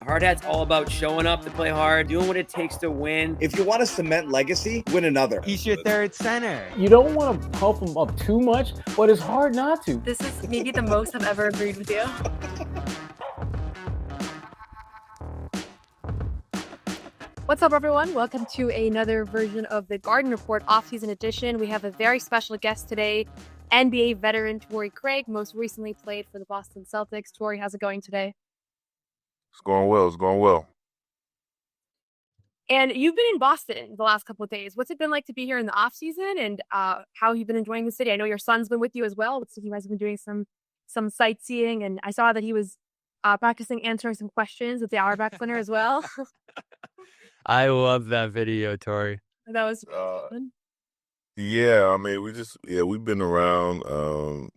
Hard Hat's all about showing up to play hard, doing what it takes to win. If you want to cement legacy, win another. He's your third center. You don't want to puff him up too much, but it's hard not to. This is maybe the most I've ever agreed with you. What's up, everyone? Welcome to another version of the Garden Report offseason edition. We have a very special guest today, NBA veteran Torrey Craig, most recently played for the Boston Celtics. Torrey, how's it going today? It's going well. It's going well. And you've been in Boston the last couple of days. What's it been like to be here in the offseason, and how you've been enjoying the city? I know your son's been with you as well. Looks like you guys have been doing some sightseeing, and I saw that he was practicing answering some questions at the Auerbach Center as well. I love that video, Torrey. That was fun. Yeah, I mean, we've been around.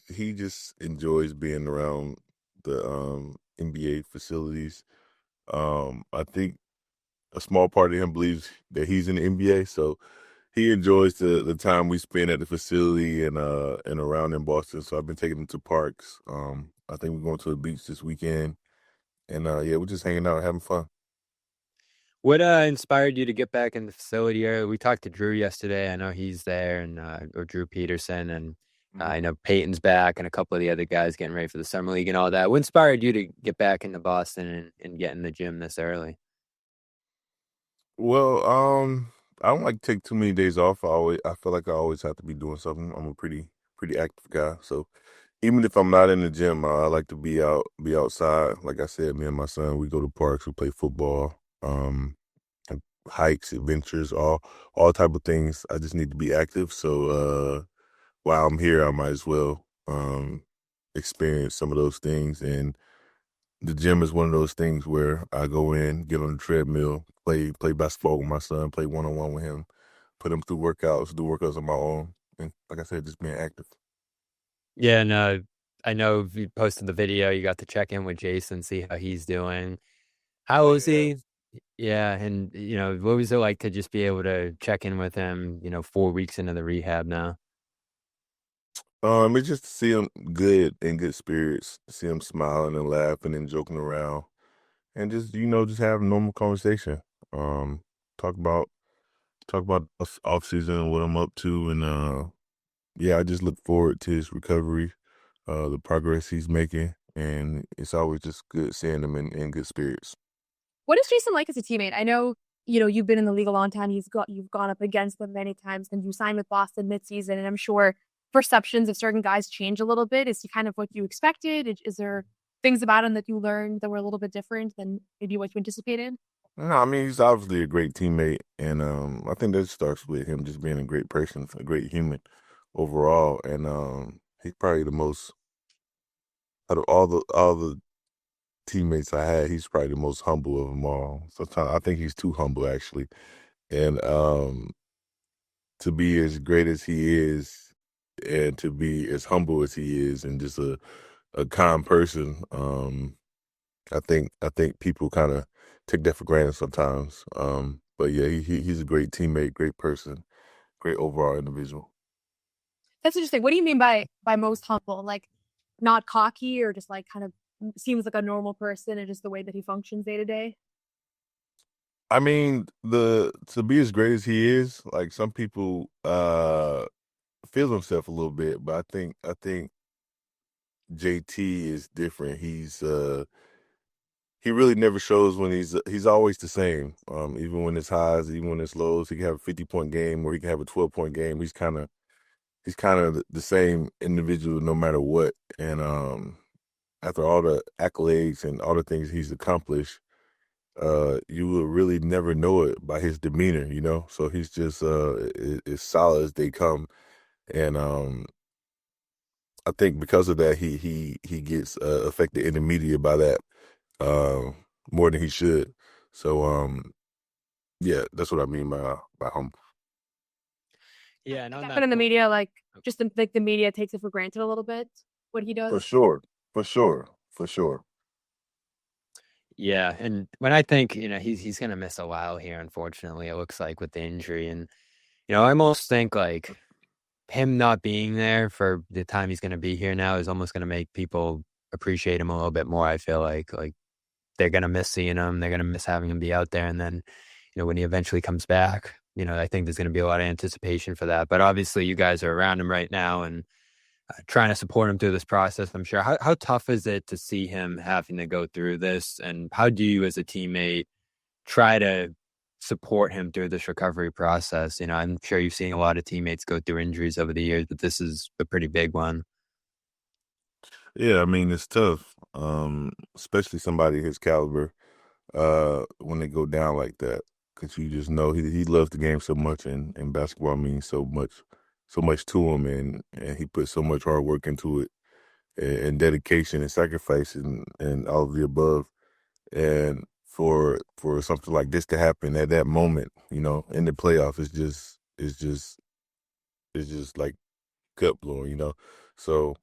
He just enjoys being around the NBA facilities. I think a small part of him believes that he's in the NBA, so he enjoys the time we spend at the facility and around in Boston. So I've been taking him to parks. I think we're going to the beach this weekend, and yeah, we're just hanging out, having fun. What inspired you to get back in the facility area? We talked to Drew yesterday. I know he's there, and or Drew Peterson, and I know Peyton's back, and a couple of the other guys getting ready for the summer league and all that. What inspired you to get back into Boston and get in the gym this early? Well, I don't like to take too many days off. I feel like I always have to be doing something. I'm a pretty active guy, so even if I'm not in the gym, I like to be outside. Like I said, me and my son, we go to parks, we play football, hikes, adventures, all type of things. I just need to be active. So while I'm here, I might as well experience some of those things. And the gym is one of those things where I go in, get on the treadmill, play basketball with my son, play one-on-one with him, put him through workouts, do workouts on my own. And like I said, just being active. Yeah, and I know you posted the video. You got to check in with Jayson, see how he's doing. How is he? Yeah, and what was it like to just be able to check in with him? 4 weeks into the rehab now. It's just to see him good, in good spirits, see him smiling and laughing and joking around, and just just have a normal conversation. Talk about off season and what I'm up to, and yeah, I just look forward to his recovery, the progress he's making, and it's always just good seeing him in good spirits. What is Jayson like as a teammate? I know, you've been in the league a long time. You've gone up against them many times, and you signed with Boston midseason, and I'm sure perceptions of certain guys change a little bit. Is he kind of what you expected? Is there things about him that you learned that were a little bit different than maybe what you anticipated? No, I mean, he's obviously a great teammate, and I think that starts with him just being a great person, a great human overall, and he's probably the most out of all the teammates I had, he's probably the most humble of them all. Sometimes I think he's too humble, actually, and to be as great as he is, and to be as humble as he is, and just a kind person, I think people kind of take that for granted sometimes. But yeah, he's a great teammate, great person, great overall individual. That's interesting. What do you mean by most humble? Like, not cocky, or just like kind of seems like a normal person, and just the way that he functions day to day? I mean, to be as great as he is, like, some people feel himself a little bit, but I think JT is different. He really never shows when he's always the same. Even when it's highs, even when it's lows, he can have a 50-point game or he can have a 12-point game. He's kind of the same individual no matter what. And after all the accolades and all the things he's accomplished, you will really never know it by his demeanor, So he's just as solid as they come. And I think because of that, he gets affected in the media by that more than he should. So yeah, that's what I mean by humble. Yeah, and But in the media, like, just like the media takes it for granted a little bit, what he does. For sure. Yeah, and when I think he's gonna miss a while here, unfortunately, it looks like, with the injury, and I almost think like him not being there for the time he's gonna be here now is almost gonna make people appreciate him a little bit more. I feel like they're going to miss seeing him. They're going to miss having him be out there. And then, when he eventually comes back, I think there's going to be a lot of anticipation for that. But obviously you guys are around him right now and trying to support him through this process, I'm sure. How tough is it to see him having to go through this? And how do you as a teammate try to support him through this recovery process? I'm sure you've seen a lot of teammates go through injuries over the years, but this is a pretty big one. Yeah, I mean, it's tough, especially somebody his caliber, when they go down like that, because you just know he loves the game so much, and basketball means so much to him, and he put so much hard work into it, and dedication and sacrifice and all of the above. And for something like this to happen at that moment, in the playoff, it's just like gut blowing, So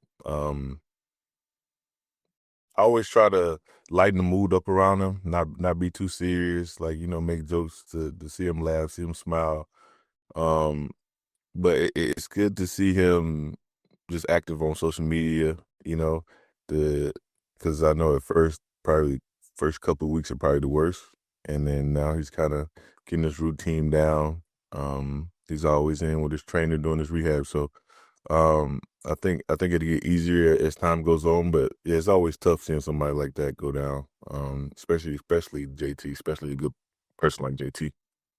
I always try to lighten the mood up around him, not be too serious, like, make jokes to see him laugh, see him smile. But it's good to see him just active on social media, because I know probably first couple of weeks are probably the worst. And then now he's kind of getting his routine down. He's always in with his trainer doing his rehab. So I think it'll get easier as time goes on, but yeah, it's always tough seeing somebody like that go down. Especially JT, especially a good person like JT.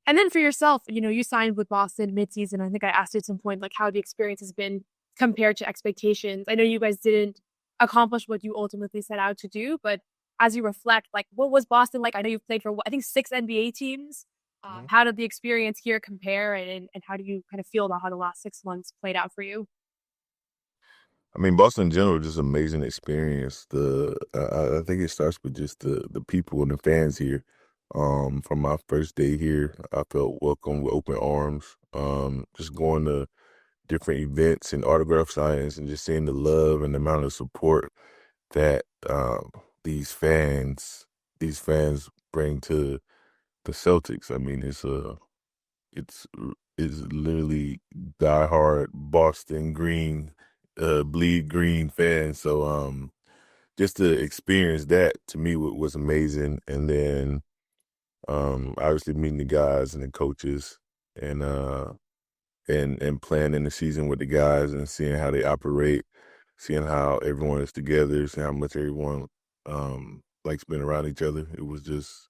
And then for yourself, you signed with Boston midseason. I think I asked you at some point, like, how the experience has been compared to expectations. I know you guys didn't accomplish what you ultimately set out to do, but as you reflect, like, what was Boston like? I know you've played for, I think, 6 NBA teams. How did the experience here compare, and how do you kind of feel about how the last 6 months played out for you? I mean, Boston in general, just amazing experience. I think it starts with just the people and the fans here. From my first day here, I felt welcome with open arms. Just going to different events and autograph signings, and just seeing the love and the amount of support that these fans bring to the Celtics. I mean, it's literally diehard Boston green, bleed green fans. So just to experience that to me was amazing. And then obviously meeting the guys and the coaches, and playing in the season with the guys and seeing how they operate, seeing how everyone is together, seeing how much everyone likes being around each other. It was just,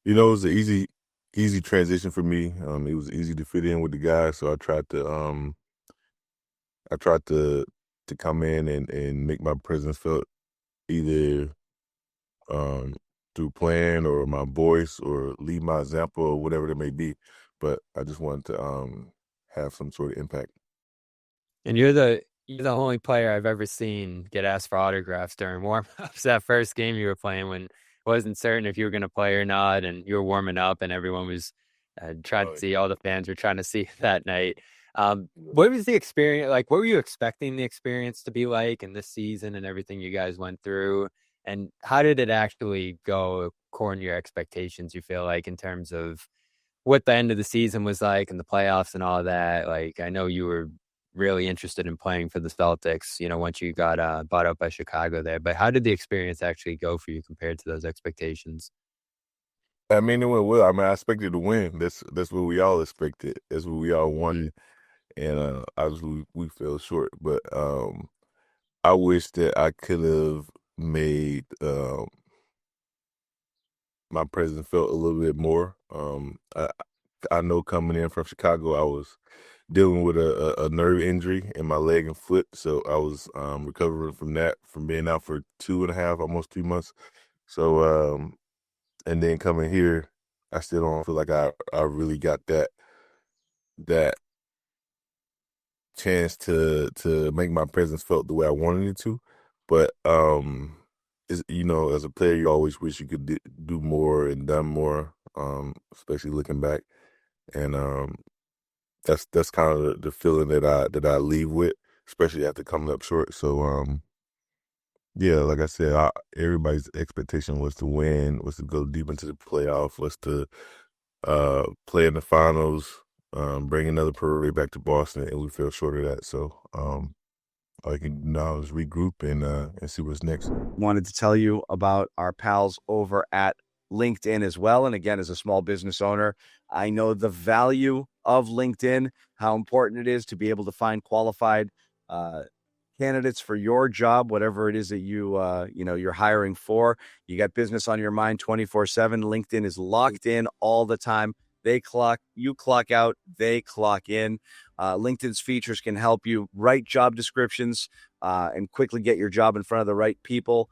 it was an easy transition for me. It was easy to fit in with the guys, so I tried to come in and make my presence felt, either through playing or my voice or lead my example or whatever it may be. But I just wanted to have some sort of impact. And you're the only player I've ever seen get asked for autographs during warm-ups. That first game you were playing, when it wasn't certain if you were going to play or not, and you were warming up, and everyone was trying to see, all the fans were trying to see that night. What was the experience like? What were you expecting the experience to be like in this season and everything you guys went through? And how did it actually go according to your expectations, you feel like, in terms of what the end of the season was like and the playoffs and all that? Like, I know you were really interested in playing for the Celtics, once you got bought out by Chicago there. But how did the experience actually go for you compared to those expectations? I mean, it went well. I mean, I expected to win. That's what we all expected. That's what we all wanted. And obviously we fell short. But I wish that I could have made my presence felt a little bit more. I know coming in from Chicago, I was dealing with a nerve injury in my leg and foot, so I was recovering from that, from being out for 2.5, almost 3 months. So and then coming here, I still don't feel like I really got that chance to make my presence felt the way I wanted it to. But as a player, you always wish you could do more and done more, especially looking back. And that's kind of the feeling that I leave with, especially after coming up short. So yeah, like I said, everybody's expectation was to win, was to go deep into the playoff, was to play in the finals, bring another parade back to Boston, and we fell short of that. So all you can do now is regroup and see what's next. Wanted to tell you about our pals over at LinkedIn as well. And again, as a small business owner, I know the value of LinkedIn, how important it is to be able to find qualified candidates for your job, whatever it is that you're hiring for. You got business on your mind 24/7. LinkedIn is locked in all the time. You clock out, they clock in. LinkedIn's features can help you write job descriptions and quickly get your job in front of the right people.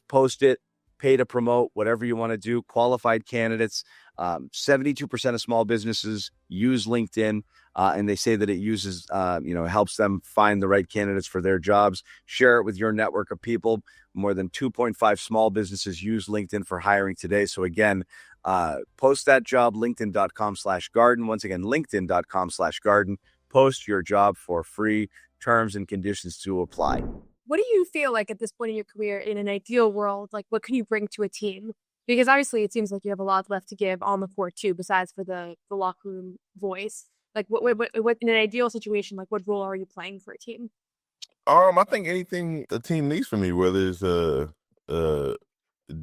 Post it, pay to promote, whatever you want to do. Qualified candidates. 72% of small businesses use LinkedIn, and they say that it uses, helps them find the right candidates for their jobs. Share it with your network of people. More than 2.5 small businesses use LinkedIn for hiring today. So again, post that job, linkedin.com/garden. Once again, linkedin.com/garden. Post your job for free. Terms and conditions to apply. What do you feel like at this point in your career, in an ideal world, like what can you bring to a team? Because obviously it seems like you have a lot left to give on the court too, besides for the locker room voice. Like what in an ideal situation, like what role are you playing for a team? I think anything a team needs from me, whether it's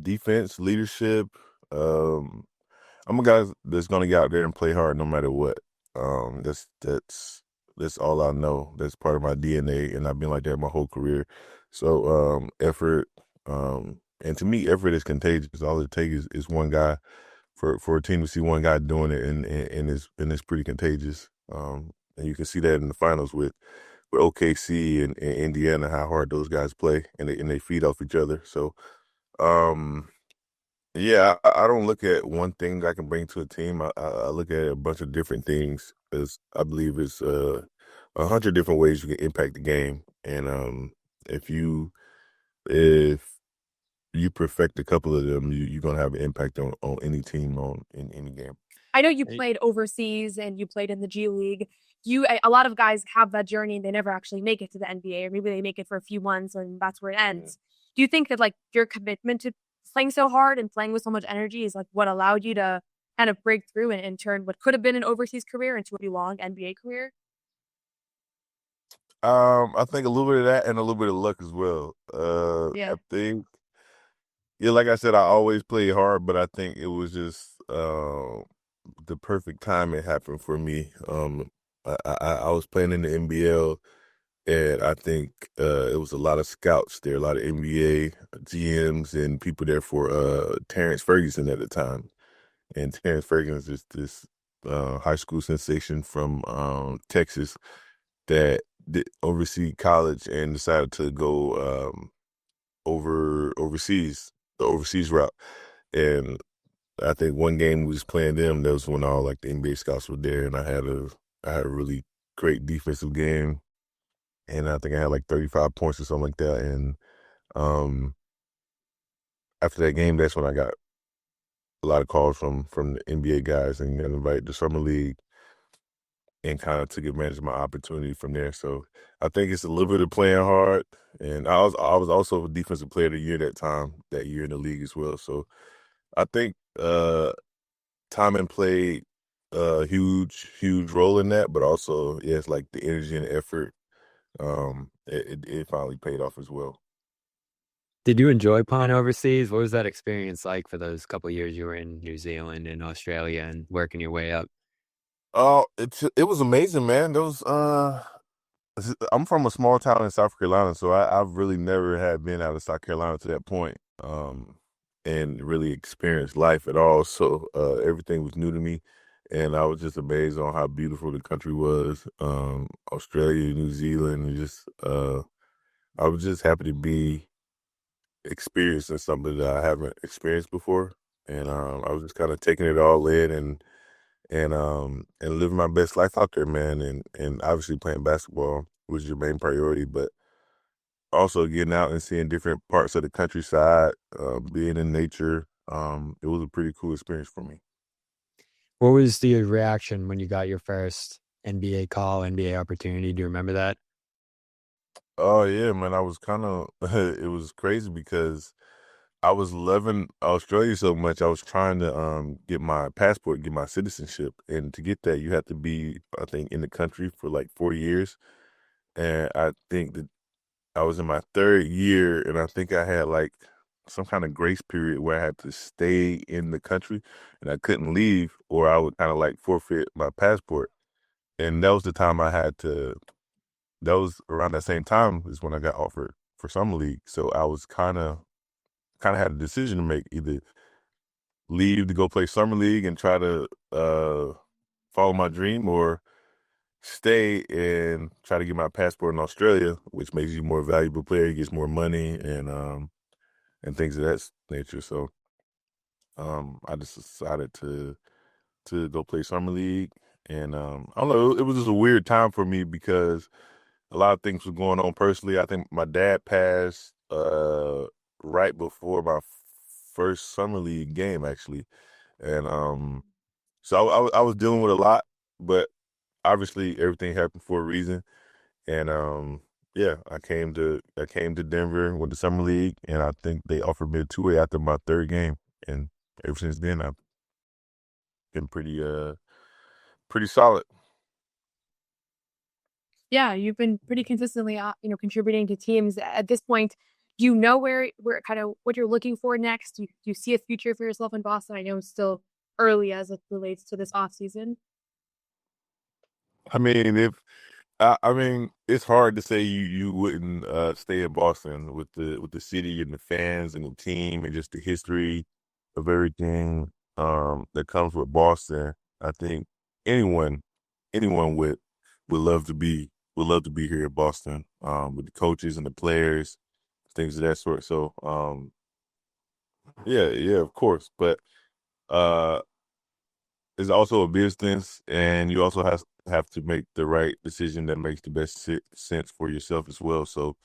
defense, leadership. I'm a guy that's gonna get out there and play hard no matter what. That's all I know. That's part of my DNA, and I've been like that my whole career. So effort, and to me, effort is contagious. All it takes is one guy for a team to see one guy doing it, and it's pretty contagious. And you can see that in the finals with OKC and Indiana, how hard those guys play, and they feed off each other. So, yeah, I don't look at one thing I can bring to a team. I look at a bunch of different things, because I believe it's 100 different ways you can impact the game. And if you perfect a couple of them, you're gonna have an impact on any team in any game. I know you played overseas and you played in the G League. A lot of guys have that journey and they never actually make it to the NBA, or maybe they make it for a few months and that's where it ends. Do you think that like your commitment to playing so hard and playing with so much energy is like what allowed you to kind of break through and turn what could have been an overseas career into a long NBA career? I think a little bit of that and a little bit of luck as well. I think, like I said, I always play hard, but I think it was just the perfect time it happened for me. I was playing in the NBL, and I think it was a lot of scouts there, a lot of NBA GMs and people there for Terrence Ferguson at the time. And Terrence Ferguson is just this high school sensation from Texas that did oversee college and decided to go overseas, the overseas route. And I think one game we was playing them, that was when all like the NBA scouts were there, and I had a really great defensive game, and I think I had like 35 points or something like that. And after that game, that's when I got a lot of calls from the NBA guys and got invited to summer league, and kind of took advantage of my opportunity from there. So I think it's a little bit of playing hard, and I was also a defensive player of the year that year in the league as well. So I think timing played a huge role in that, but also it's like the energy and the effort. It finally paid off as well. Did you enjoy playing overseas? What was that experience like for those couple of years you were in New Zealand and Australia and working your way up? Oh, it was amazing, man. I'm from a small town in South Carolina, so I've really never had been out of South Carolina to that point, and really experienced life at all. So everything was new to me, and I was just amazed on how beautiful the country was. Australia, New Zealand, and just I was just happy to be experiencing something that I haven't experienced before, and I was just kind of taking it all in and living my best life out there, man. And obviously playing basketball was your main priority, but also getting out and seeing different parts of the countryside, being in nature. It was a pretty cool experience for me. What was the reaction when you got your first NBA call, NBA opportunity? Do you remember that? Oh yeah, man. I was kind of it was crazy because I was loving Australia so much. I was trying to get my passport, get my citizenship, and to get that, you have to be, I think, in the country for like 4 years. and I think that I was in my third year, and I think I had like some kind of grace period where I had to stay in the country, and I couldn't leave, or I would kind of like forfeit my passport. And that was the time I had to. That was around that same time is when I got offered for summer league. So I was kind of had a decision to make: either leave to go play summer league and try to follow my dream, or stay and try to get my passport in Australia, which makes you a more valuable player, gets more money, and things of that nature. So I just decided to go play summer league, and I don't know, it was just a weird time for me because a lot of things were going on personally. I think my dad passed right before my first summer league game, actually, and so I was dealing with a lot, but obviously everything happened for a reason. And yeah, I came to Denver with the summer league, and I think they offered me a two-way after my third game, and ever since then I've been pretty solid. Yeah, you've been pretty consistently, contributing to teams. At this point, do you know where kind of what you're looking for next? Do you see a future for yourself in Boston? I know it's still early as it relates to this offseason. I mean, I mean, it's hard to say you wouldn't stay in Boston with the city and the fans and the team and just the history of everything that comes with Boston. I think anyone would love to be here in Boston with the coaches and the players, things of that sort. So yeah, of course, but uh, it's also a business, and you also have to make the right decision that makes the best sense for yourself as well. So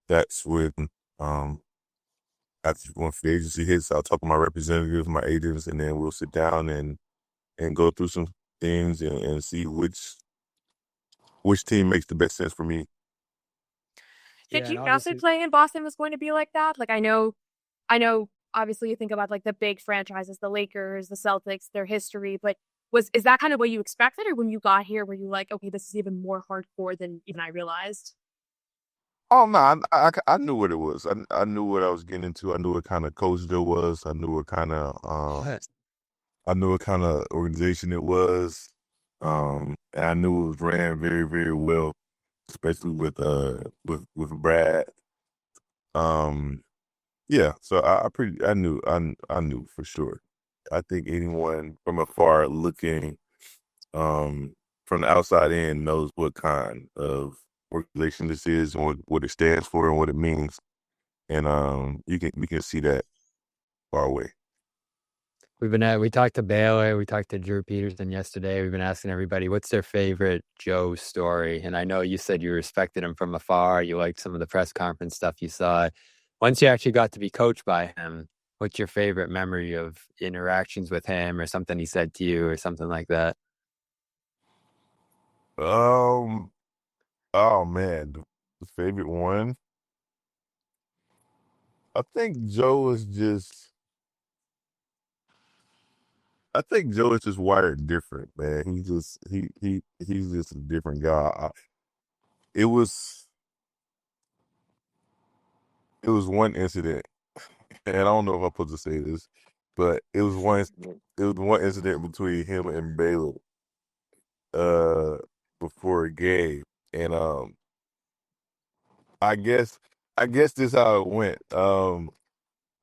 that's when um after when free agency hits, I'll talk to my representatives, my agents, and then we'll sit down and go through some things and see which team makes the best sense for me. Did Yeah, you and know that obviously, playing in Boston was going to be like that? Like, I know. Obviously, you think about like the big franchises, the Lakers, the Celtics, their history, but is that kind of what you expected, or when you got here, were you like, okay, this is even more hardcore than even I realized? Oh no, I knew what it was. I knew what I was getting into. I knew what kind of coach there was. I knew what kind of organization it was. And I knew it was ran very, very well, especially with Brad. Um, yeah, so I knew for sure. I think anyone from afar looking from the outside in knows what kind of organization this is and what it stands for and what it means. And we can see that far away. we talked to Baylor, we talked to Drew Peterson yesterday. We've been asking everybody what's their favorite Joe story. And I know you said you respected him from afar. You liked some of the press conference stuff you saw. Once you actually got to be coached by him, what's your favorite memory of interactions with him or something he said to you or something like that? Um, oh man, the favorite one. I think Joe is just. I think Joe is just wired different, man. He's just a different guy. It was one incident, and I don't know if I'm supposed to say this, but it was one incident between him and Baylor uh before a game, and I guess this how it went.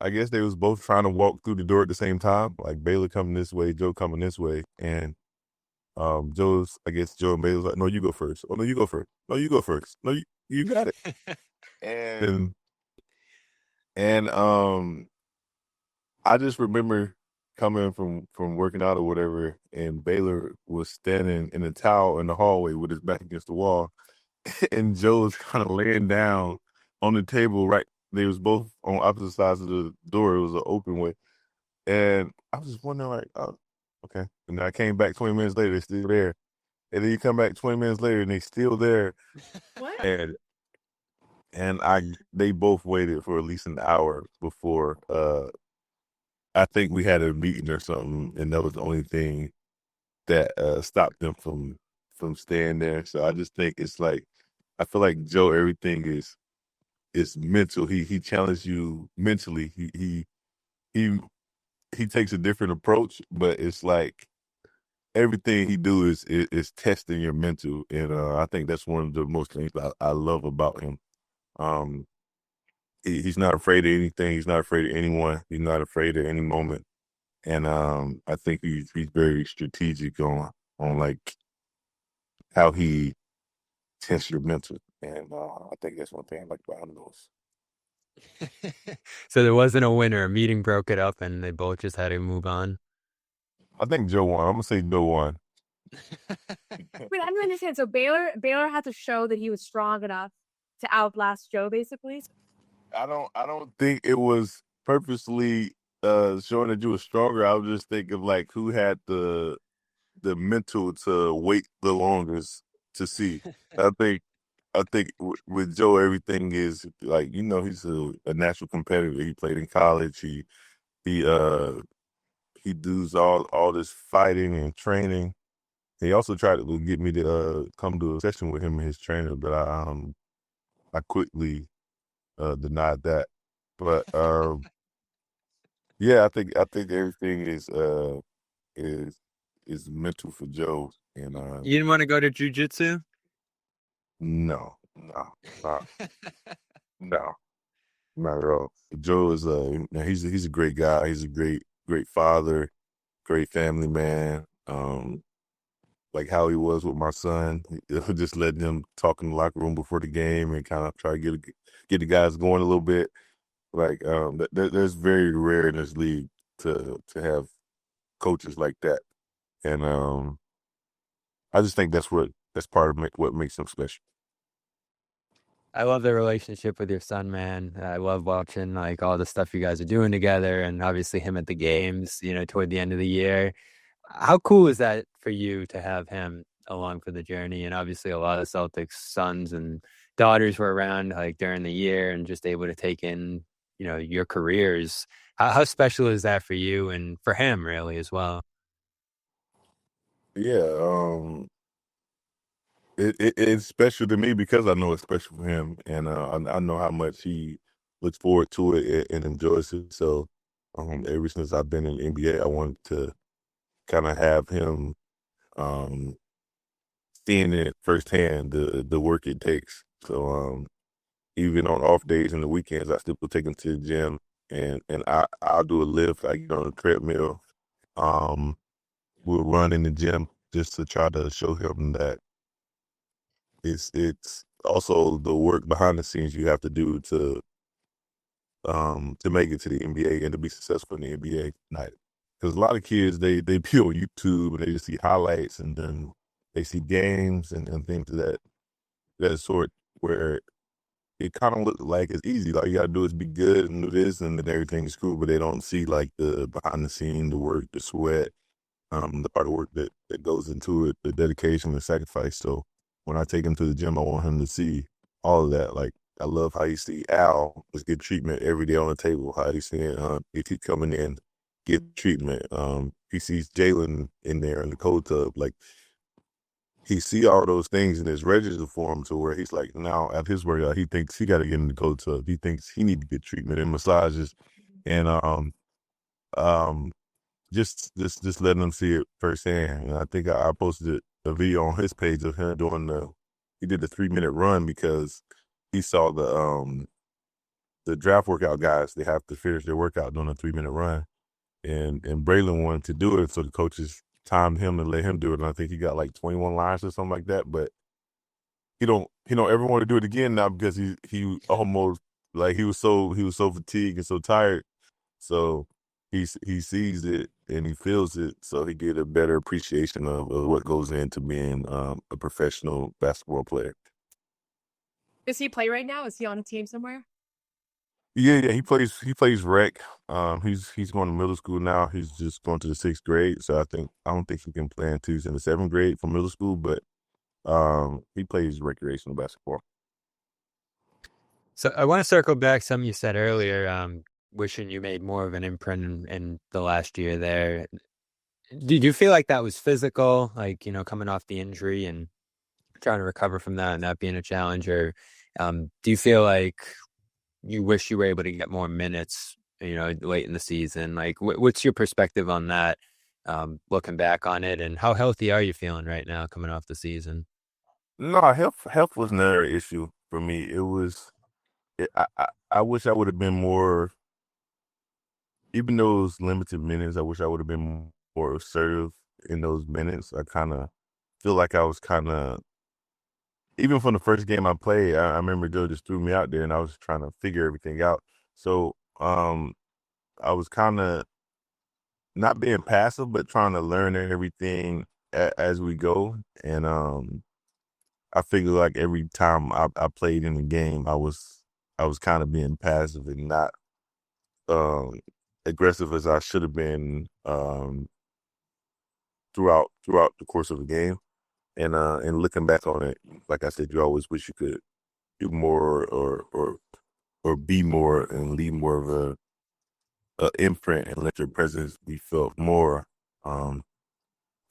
I guess they was both trying to walk through the door at the same time, like Baylor coming this way, Joe coming this way, and I guess Joe and Baylor's like, no, you go first. Oh no, you go first. No, you go first. No, you got it. And I just remember coming from working out or whatever, and Baylor was standing in a towel in the hallway with his back against the wall, and Joe was kind of laying down on the table. Right, they was both on opposite sides of the door. It was an open way, and I was just wondering, like, oh, okay. And then I came back 20 minutes later, they're still there. And then you come back 20 minutes later, and they still there. What? And they both waited for at least an hour before I think we had a meeting or something, and that was the only thing that stopped them from staying there. So I just think it's like I feel like Joe, everything is mental. He challenged you mentally. He he takes a different approach, but it's like everything he do is testing your mental, and I think that's one of the most things I love about him. Um, he's not afraid of anything. He's not afraid of anyone. He's not afraid of any moment, and I think he's very strategic on like how he tests your mental, and I think that's one thing I like about him most. So there wasn't a winner. A meeting broke it up, and they both just had to move on. I think Joe won. I'm gonna say Joe won. Wait, I don't understand. So Baylor had to show that he was strong enough to outlast Joe, basically. I don't think it was purposely showing that you were stronger. I was just thinking like who had the mental to wait the longest to see. I think with Joe everything is like he's a natural competitor. He played in college. He he does all this fighting and training. He also tried to get me to come to a session with him and his trainer, but I quickly denied that. But yeah, I think everything is mental for Joe, and You didn't want to go to jujitsu? no, no, not at all. Joe is he's a great guy. He's a great father, great family man. Like how he was with my son, just letting him talk in the locker room before the game and kind of try to get the guys going a little bit. Like there's very rare in this league to have coaches like that, and I just think that's part of what makes him special. I love the relationship with your son, man. I love watching like all the stuff you guys are doing together, and obviously him at the games, toward the end of the year. How cool is that for you to have him along for the journey? And obviously a lot of Celtics sons and daughters were around like during the year and just able to take in, your careers. How special is that for you and for him really as well? Yeah, it's special to me because I know it's special for him, and I know how much he looks forward to it and enjoys it. So, ever since I've been in the NBA, I wanted to kind of have him um, seeing it firsthand, the work it takes. So, even on off days and the weekends, I still take him to the gym, and I'll do a lift. I get on a treadmill. Um, we'll run in the gym just to try to show him that it's also the work behind the scenes you have to do to make it to the NBA and to be successful in the NBA night. Because a lot of kids they be on YouTube and they just see highlights and then they see games and things of that sort where it kind of looks like it's easy. Like you gotta do is be good and do this and then everything is cool, but they don't see like the behind the scene, the work, the sweat, the hard work that goes into it, the dedication, the sacrifice. So when I take him to the gym, I want him to see all of that. Like I love how you see Al just get treatment every day on the table. How he's seeing if he coming in, get treatment. He sees Jalen in there in the cold tub. Like he see all those things and it's registered for him to where he's like now at his workout, he thinks he got to get in the cold tub. He thinks he need to get treatment and massages, and um just letting them see it firsthand. And I think I posted a video on his page of him he did the 3-minute run because he saw the draft workout guys, they have to finish their workout doing a 3-minute run. And Braylon wanted to do it, so the coaches timed him and let him do it. And I think he got like 21 lines or something like that. But he don't ever want to do it again now because he almost like he was so fatigued and so tired. So he sees it and he feels it, so he get a better appreciation of what goes into being a professional basketball player. Does he play right now? Is he on a team somewhere? Yeah, he plays rec. He's going to middle school now. He's just going to the 6th grade, so I don't think he can play until he's in the 7th grade for middle school, but he plays recreational basketball. So I want to circle back something you said earlier, wishing you made more of an imprint in the last year there. Did you feel like that was physical, like, coming off the injury and trying to recover from that and that being a challenge? Or do you feel like you wish you were able to get more minutes, late in the season? Like, what's your perspective on that, looking back on it, and how healthy are you feeling right now coming off the season? No, health was never an issue for me. It was. I wish I would have been more. Even those limited minutes, I wish I would have been more assertive in those minutes. I kind of feel like I was kind of, even from the first game I played, I remember Joe just threw me out there and I was trying to figure everything out. So I was kind of not being passive, but trying to learn everything as we go. And I figured like every time I played in the game, I was kind of being passive and not aggressive as I should have been throughout the course of the game. And looking back on it, like I said, you always wish you could do more or be more and leave more of a imprint and let your presence be felt more. Because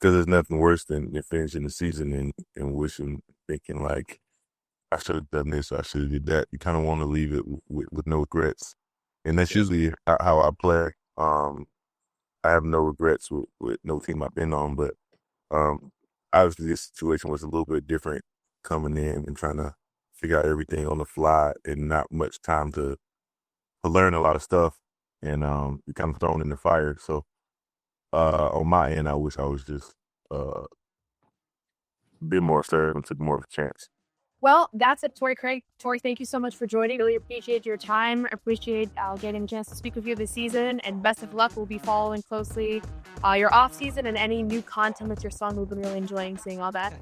there's nothing worse than finishing the season and wishing, thinking like, I should have done this, or I should have did that. You kind of want to leave it with no regrets. And that's usually how I play. I have no regrets with no team I've been on, but obviously this situation was a little bit different coming in and trying to figure out everything on the fly and not much time to learn a lot of stuff, and you're kind of thrown in the fire. So on my end, I wish I was just a bit more assertive and took more of a chance. Well, that's it, Torrey Craig. Torrey, thank you so much for joining. Really appreciate your time. Appreciate getting a chance to speak with you this season, and best of luck. We'll be following closely your off season and any new content with your son. We've been really enjoying seeing all that.